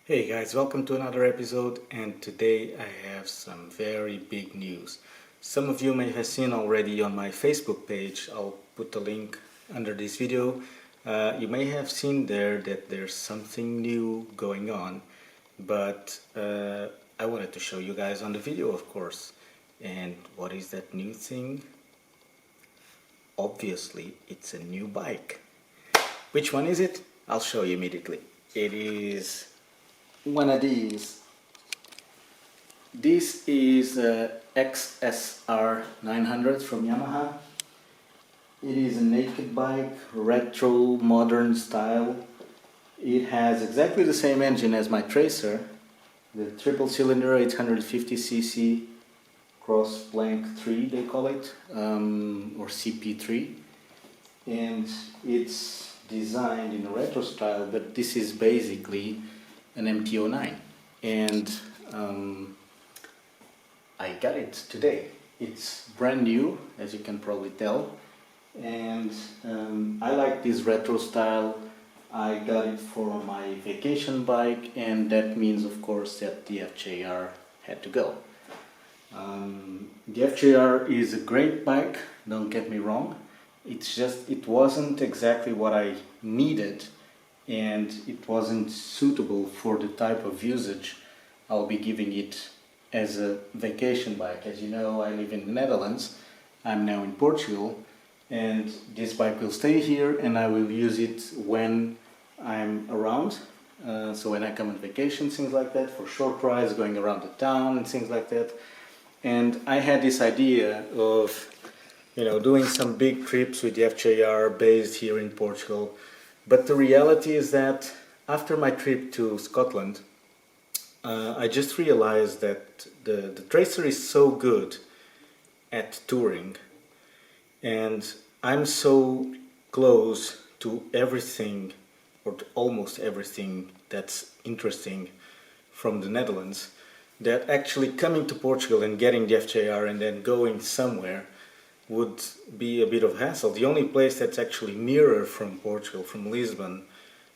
Hey guys, welcome to another episode, and today I have some very big news. Some of you may have seen already on my Facebook page. I'll put the link under this video. You may have seen there that there's something new going on, but I wanted to show you guys on the video, of course. And what is that new thing? Obviously, it's a new bike. Which one is it? I'll show you immediately. It is one of these. This is a XSR 900 from Yamaha. It is a naked bike, retro, modern style. It has exactly the same engine as my Tracer, the triple cylinder 850cc cross plank 3 they call it, or CP3, and it's designed in a retro style, but this is basically an MT-09, and I got it today. It's brand new, as you can probably tell, and I like this retro style. I got it for my vacation bike, and that means of course that the FJR had to go. The FJR is a great bike, don't get me wrong. It's just, it wasn't exactly what I needed, and it wasn't suitable for the type of usage I'll be giving it as a vacation bike. As you know, I live in the Netherlands. I'm now in Portugal, and this bike will stay here and I will use it when I'm around. So when I come on vacation, things like that, for short rides, going around the town and things like that. And I had this idea of, doing some big trips with the FJR based here in Portugal. But the reality is that after my trip to Scotland, I just realized that the Tracer is so good at touring, and I'm so close to everything, or to almost everything that's interesting from the Netherlands, that actually coming to Portugal and getting the FJR and then going somewhere would be a bit of hassle. The only place that's actually nearer from Portugal, from Lisbon,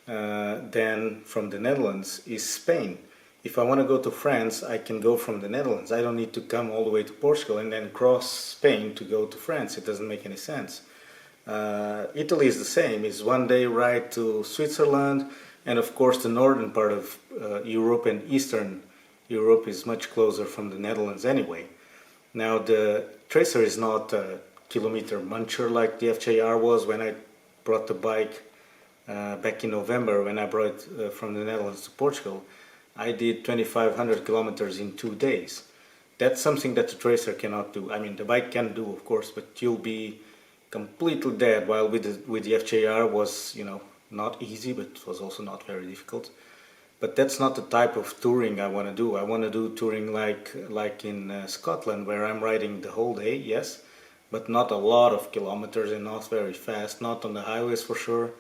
than from the Netherlands is Spain. If I want to go to France, I can go from the Netherlands. I don't need to come all the way to Portugal and then cross Spain to go to France. It doesn't make any sense. Italy is the same. It's one day ride to Switzerland, and of course the northern part of Europe and Eastern Europe is much closer from the Netherlands anyway. Now the Tracer is not a kilometer muncher like the FJR was when I brought the bike back in November, when I brought it from the Netherlands to Portugal. I did 2,500 kilometers in 2 days. That's something that the Tracer cannot do. I mean, the bike can do, of course, but you'll be completely dead, while with the FJR was, not easy, but it was also not very difficult. But that's not the type of touring I want to do. I want to do touring like in Scotland, where I'm riding the whole day, yes, but not a lot of kilometers and not very fast, not on the highways for sure.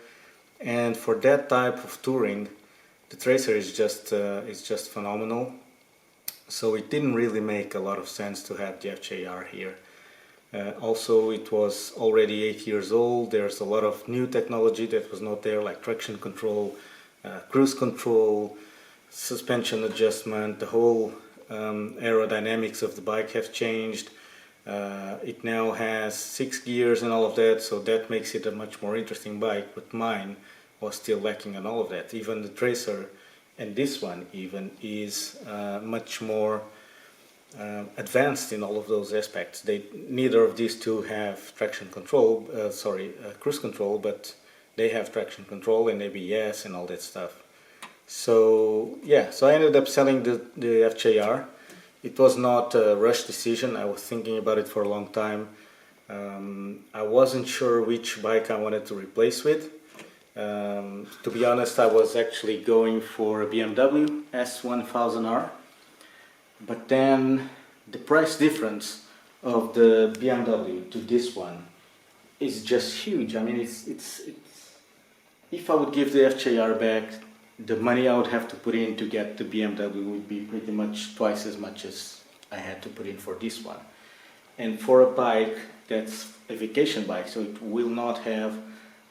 And for that type of touring, the Tracer is just phenomenal. So it didn't really make a lot of sense to have the FJR here. Also, it was already 8 years old. There's a lot of new technology that was not there, like traction control, cruise control, suspension adjustment. The whole aerodynamics of the bike have changed. It now has 6 gears and all of that, so that makes it a much more interesting bike, but mine was still lacking on all of that. Even the Tracer, and this one even, is much more advanced in all of those aspects. Neither of these two have traction control, cruise control, but they have traction control and ABS and all that stuff. So yeah, so I ended up selling the FJR. It was not a rush decision. I was thinking about it for a long time. I wasn't sure which bike I wanted to replace with. To be honest, I was actually going for a BMW S1000R, but then the price difference of the BMW to this one is just huge. I mean, it's if I would give the FJR back, the money I would have to put in to get the BMW would be pretty much twice as much as I had to put in for this one. And for a bike that's a vacation bike, so it will not have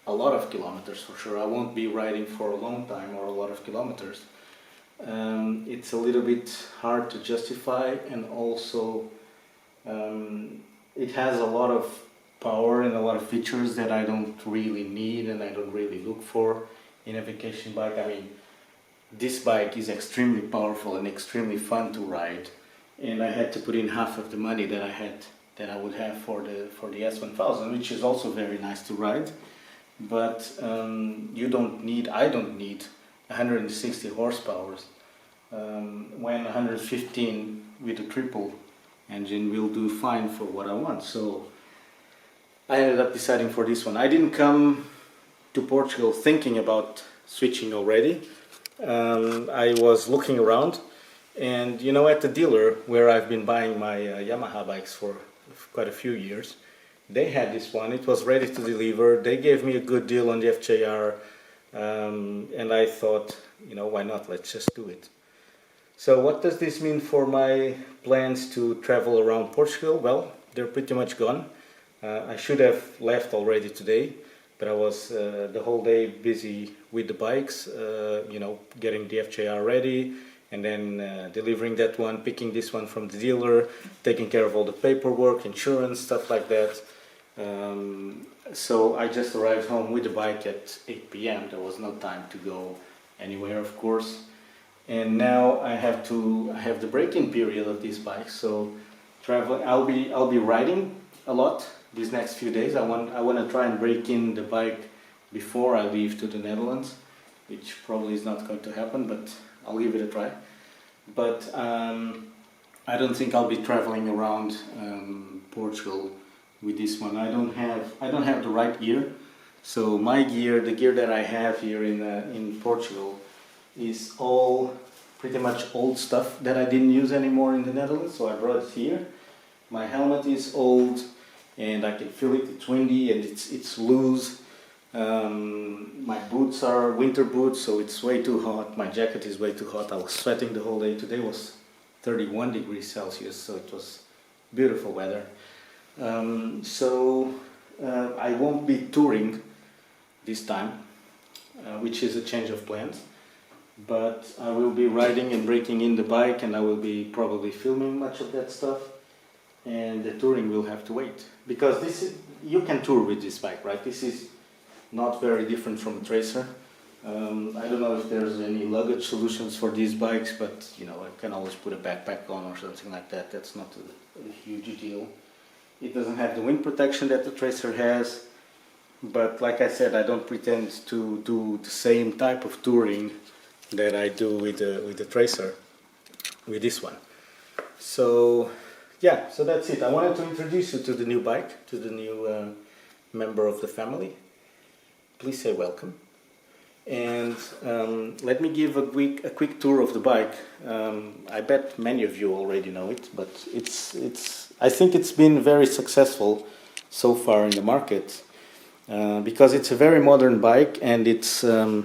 a lot of kilometers for sure. I won't be riding for a long time or a lot of kilometers. it's a little bit hard to justify, and also it has a lot of power and a lot of features that I don't really need and I don't really look for in a vacation bike. I mean, this bike is extremely powerful and extremely fun to ride, and I had to put in half of the money that I would have for the S1000, which is also very nice to ride. But I don't need 160 horsepower when 115 with a triple engine will do fine for what I want. So I ended up deciding for this one. I didn't come to Portugal thinking about switching already. I was looking around, and you know, at the dealer where I've been buying my Yamaha bikes for quite a few years, they had this one. It was ready to deliver. They gave me a good deal on the FJR, and I thought, you know, why not? Let's just do it. So what does this mean for my plans to travel around Portugal? Well, they're pretty much gone. I should have left already today, but I was the whole day busy with the bikes, you know, getting the FJR ready, and then delivering that one, picking this one from the dealer, taking care of all the paperwork, insurance, stuff like that. So I just arrived home with the bike at 8 p.m. There was no time to go anywhere, of course. And now I have the break-in period of this bike. So I'll be riding a lot these next few days. I want to try and break in the bike before I leave to the Netherlands, which probably is not going to happen, but I'll give it a try. But I don't think I'll be traveling around Portugal with this one. I don't have the right gear. So my gear, the gear that I have here in Portugal, is all pretty much old stuff that I didn't use anymore in the Netherlands. So I brought it here. My helmet is old, and I can feel it. It's windy and it's loose. My boots are winter boots, so it's way too hot. My jacket is way too hot. I was sweating the whole day. Today was 31 degrees Celsius, so it was beautiful weather. I won't be touring this time, which is a change of plans. But I will be riding and breaking in the bike, and I will be probably filming much of that stuff. And the touring will have to wait, because you can tour with this bike, right? This is not very different from a Tracer. I don't know if there's any luggage solutions for these bikes, but you know, I can always put a backpack on or something like that. That's not a huge deal. It doesn't have the wind protection that the Tracer has, but like I said, I don't pretend to do the same type of touring that I do with the Tracer, with this one. So yeah, so that's it. I wanted to introduce you to the new bike, to the new member of the family. Please say welcome. And let me give a quick tour of the bike. I bet many of you already know it, but I think it's been very successful so far in the market, because it's a very modern bike, and it's a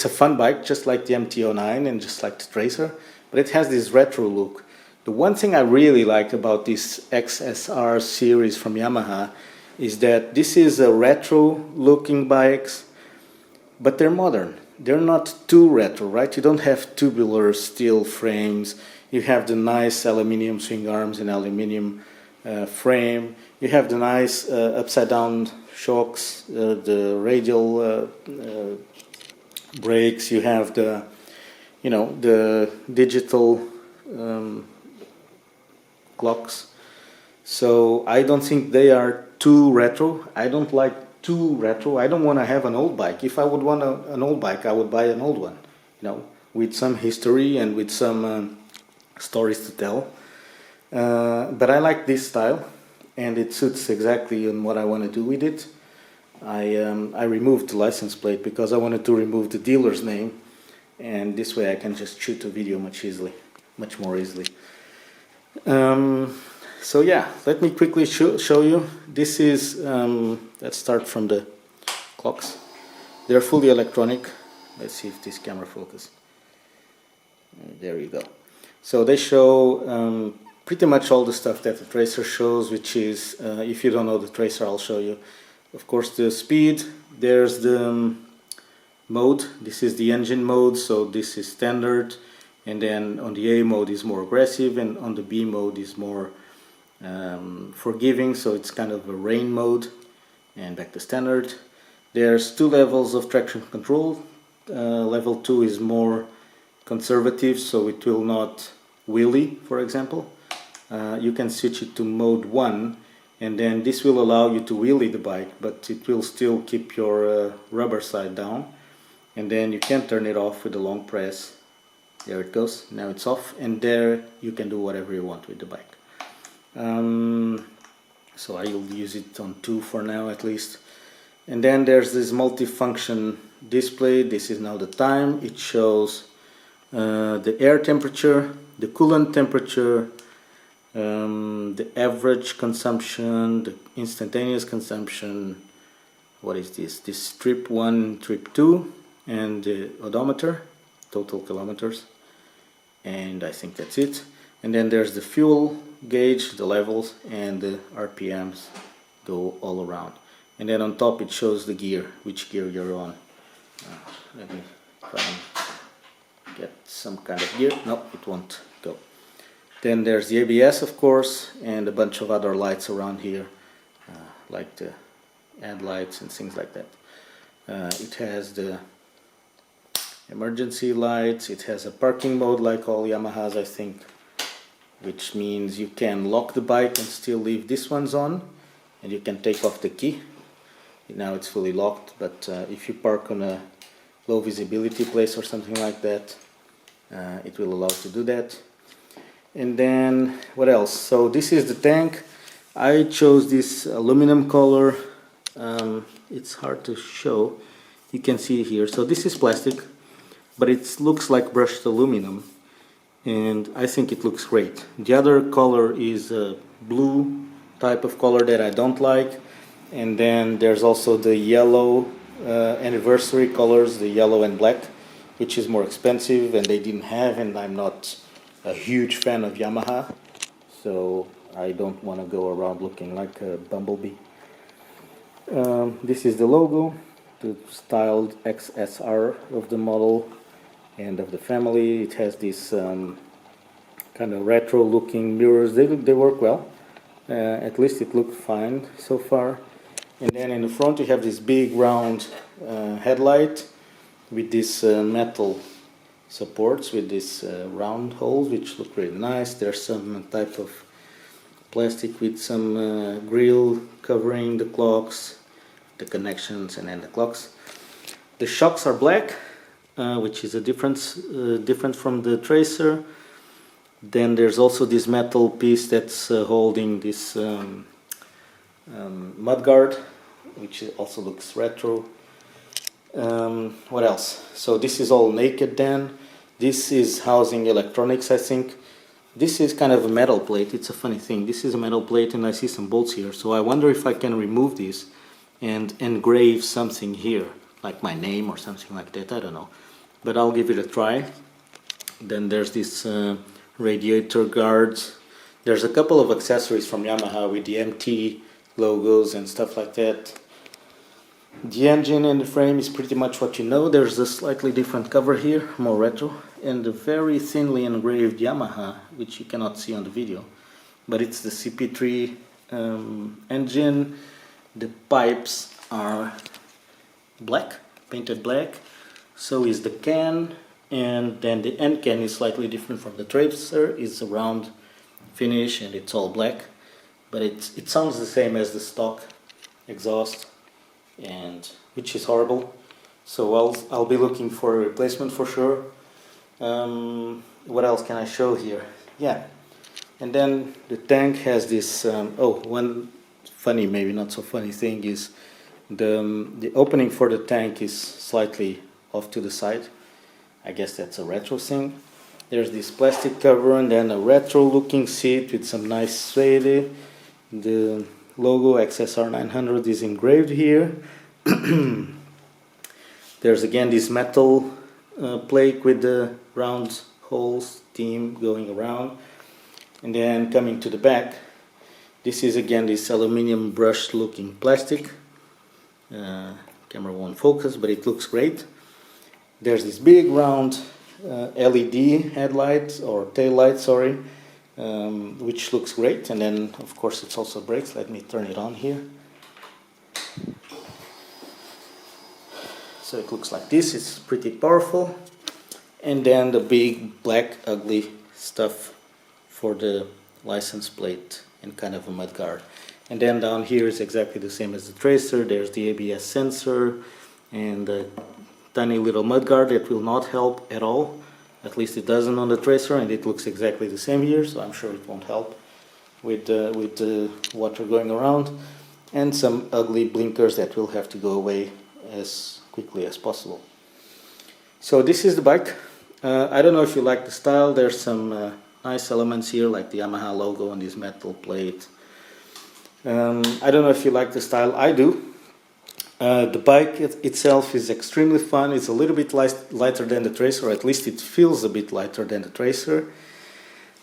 fun bike, just like the MT-09 and just like the Tracer, but it has this retro look. The one thing I really like about this XSR series from Yamaha is that this is a retro looking bikes, but they're modern. They're not too retro, right? You don't have tubular steel frames. You have the nice aluminium swing arms and aluminium frame. You have the nice upside down shocks, the radial brakes. You have the digital clocks. So I don't think they are too retro. I don't like too retro. I don't want to have an old bike. If I would want an old bike, I would buy an old one, you know, with some history and with some stories to tell. But I like this style, and it suits exactly on what I want to do with it. I removed the license plate because I wanted to remove the dealer's name, and this way I can just shoot a video much more easily. So yeah, let me quickly show you. This is, let's start from the clocks. They're fully electronic. Let's see if this camera focuses. There you go. So they show pretty much all the stuff that the Tracer shows, which is, if you don't know the Tracer, I'll show you. Of course, the speed, there's the mode. This is the engine mode, so this is standard, and then on the A mode is more aggressive, and on the B mode is more forgiving, so it's kind of a rain mode. And back to standard. There's two levels of traction control. Level 2 is more conservative, so it will not wheelie, for example. You can switch it to mode 1, and then this will allow you to wheelie the bike, but it will still keep your rubber side down. And then you can turn it off with a long press. There it goes, now it's off, and there you can do whatever you want with the bike. So I will use it on 2 for now at least. And then there's this multifunction display. This is now the time. It shows the air temperature, the coolant temperature, the average consumption, the instantaneous consumption. What is this? This trip 1, trip 2, and the odometer, total kilometers. And I think that's it. And then there's the fuel gauge, the levels, and the RPMs go all around. And then on top it shows the gear, which gear you're on. Let me try and get some kind of gear. No, it won't go. Then there's the ABS, of course, and a bunch of other lights around here, like the headlights and things like that. It has the emergency lights. It has a parking mode like all Yamahas, I think, which means you can lock the bike and still leave this one's on, and you can take off the key. Now it's fully locked, but if you park on a low visibility place or something like that, it will allow you to do that. And then what else? So this is the tank. I chose this aluminum color. It's hard to show. You can see here. So this is plastic, but it looks like brushed aluminum, and I think it looks great. The other color is a blue type of color that I don't like, and then there's also the yellow anniversary colors, the yellow and black, which is more expensive and they didn't have, and I'm not a huge fan of Yamaha, so I don't want to go around looking like a bumblebee. This is the logo, the styled XSR of the model and of the family. It has this kind of retro looking mirrors. They work well, at least it looked fine so far. And then in the front you have this big round headlight with this metal supports with these round holes, which look really nice. There's some type of plastic with some grill covering the clocks, the connections, and then the clocks. The shocks are black, which is a different from the Tracer. Then there's also this metal piece that's holding this mudguard, which also looks retro. What else? So this is all naked then. This is housing electronics, I think. This is kind of a metal plate. It's a funny thing. This is a metal plate and I see some bolts here. So I wonder if I can remove this and engrave something here, like my name or something like that. I don't know. But I'll give it a try. Then there's this radiator guards. There's a couple of accessories from Yamaha with the MT logos and stuff like that. The engine and the frame is pretty much what you know. There's a slightly different cover here, more retro, and a very thinly engraved Yamaha, which you cannot see on the video, but it's the CP3 engine. The pipes are black, painted black. So is the can, and then the end can is slightly different from the Tracer. It's a round finish and it's all black, but it sounds the same as the stock exhaust, and which is horrible. So I'll be looking for a replacement for sure. What else can I show here? Yeah, and then the tank has this. One funny, maybe not so funny thing is the opening for the tank is slightly off to the side. I guess that's a retro thing. There's this plastic cover and then a retro looking seat with some nice suede. The logo XSR 900 is engraved here. There's again this metal plate with the round holes theme going around. And then coming to the back, this is again this aluminium brushed looking plastic. Camera won't focus, but it looks great. There's this big round LED headlight or tail light, sorry, which looks great. And then of course it's also brakes. Let me turn it on here. So it looks like this. It's pretty powerful. And then the big black ugly stuff for the license plate and kind of a mudguard. And then down here is exactly the same as the Tracer. There's the ABS sensor and the tiny little mudguard that will not help at all. At least it doesn't on the Tracer, and it looks exactly the same here, so I'm sure it won't help with the water going around. And some ugly blinkers that will have to go away as quickly as possible. So this is the bike. I don't know if you like the style. There's some nice elements here, like the Yamaha logo on this metal plate. I don't know if you like the style. I do. The bike itself is extremely fun. It's a little bit lighter than the Tracer, or at least it feels a bit lighter than the Tracer.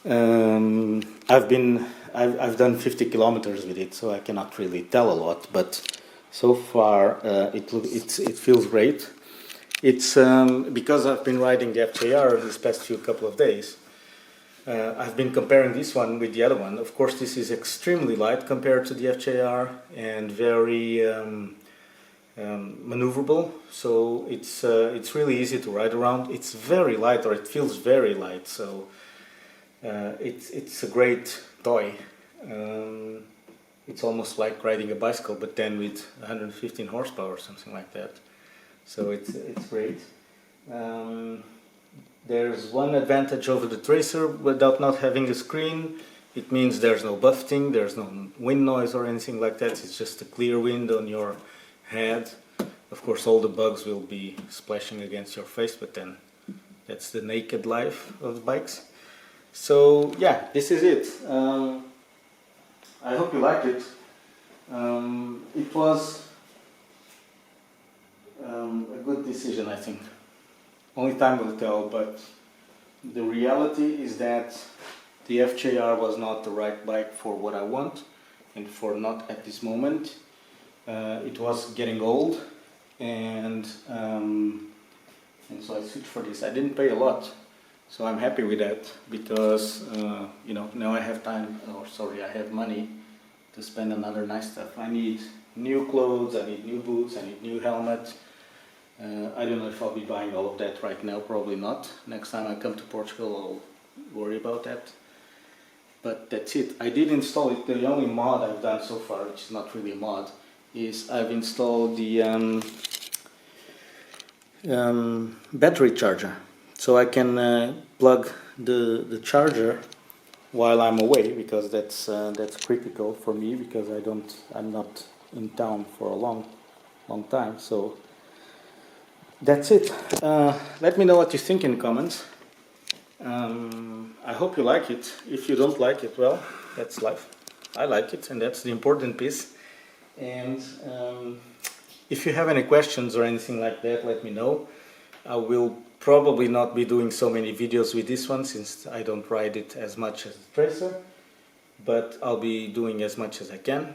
I've done 50 kilometers with it, so I cannot really tell a lot. But so far, it feels great. It's because I've been riding the FJR these past couple of days. I've been comparing this one with the other one. Of course, this is extremely light compared to the FJR and very maneuverable. So it's really easy to ride around. It's very light, or it feels very light. So it's a great toy. It's almost like riding a bicycle, but then with 115 horsepower or something like that. So it's great. There's one advantage over the Tracer without not having a screen. It means there's no buffeting, there's no wind noise or anything like that. It's just a clear wind on your head. Of course, all the bugs will be splashing against your face, but then that's the naked life of the bikes. So yeah, this is it. I hope you liked it. It was a good decision, I think. Only time will tell, but the reality is that the FJR was not the right bike for what I want, and for not at this moment. It was getting old, and so I switched for this. I didn't pay a lot, so I'm happy with that, because you know, now I have time, or sorry, I have money to spend on other nice stuff. I need new clothes, I need new boots, I need new helmet. I don't know if I'll be buying all of that right now, probably not. Next time I come to Portugal I'll worry about that. But that's it. I did install it. The only mod I've done so far, which is not really a mod, is I've installed the battery charger. So I can plug the charger while I'm away, because that's critical for me, because I'm not in town for a long time. So that's it. Let me know what you think in the comments. I hope you like it. If you don't like it, well, that's life. I like it, and that's the important piece. And if you have any questions or anything like that, let me know. I will probably not be doing so many videos with this one, since I don't ride it as much as the Tracer, but I'll be doing as much as I can.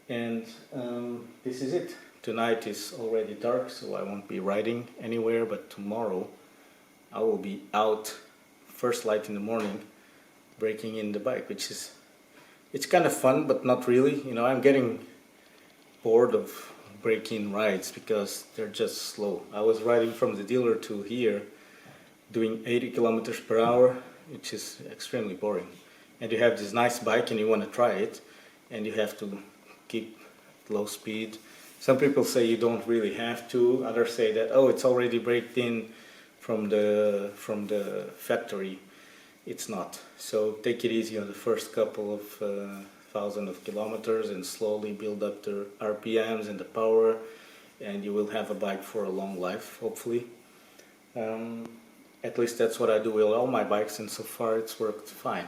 And this is it. Tonight is already dark, so I won't be riding anywhere, but tomorrow I will be out first light in the morning breaking in the bike, which is, it's kind of fun, but not really. You know, I'm getting bored of break-in rides because they're just slow. I was riding from the dealer to here doing 80 kilometers per hour, which is extremely boring. And you have this nice bike and you want to try it, and you have to keep low speed. Some people say you don't really have to. Others say that, oh, it's already braked in from the factory. It's not. So take it easy on the first couple of thousand of kilometers and slowly build up the RPMs and the power, and you will have a bike for a long life, hopefully. At least that's what I do with all my bikes, and so far it's worked fine.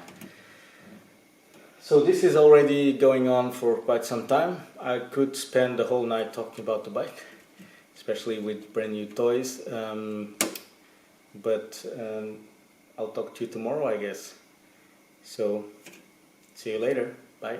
So this is already going on for quite some time. I could spend the whole night talking about the bike, especially with brand new toys. But I'll talk to you tomorrow, I guess. So see you later. Bye.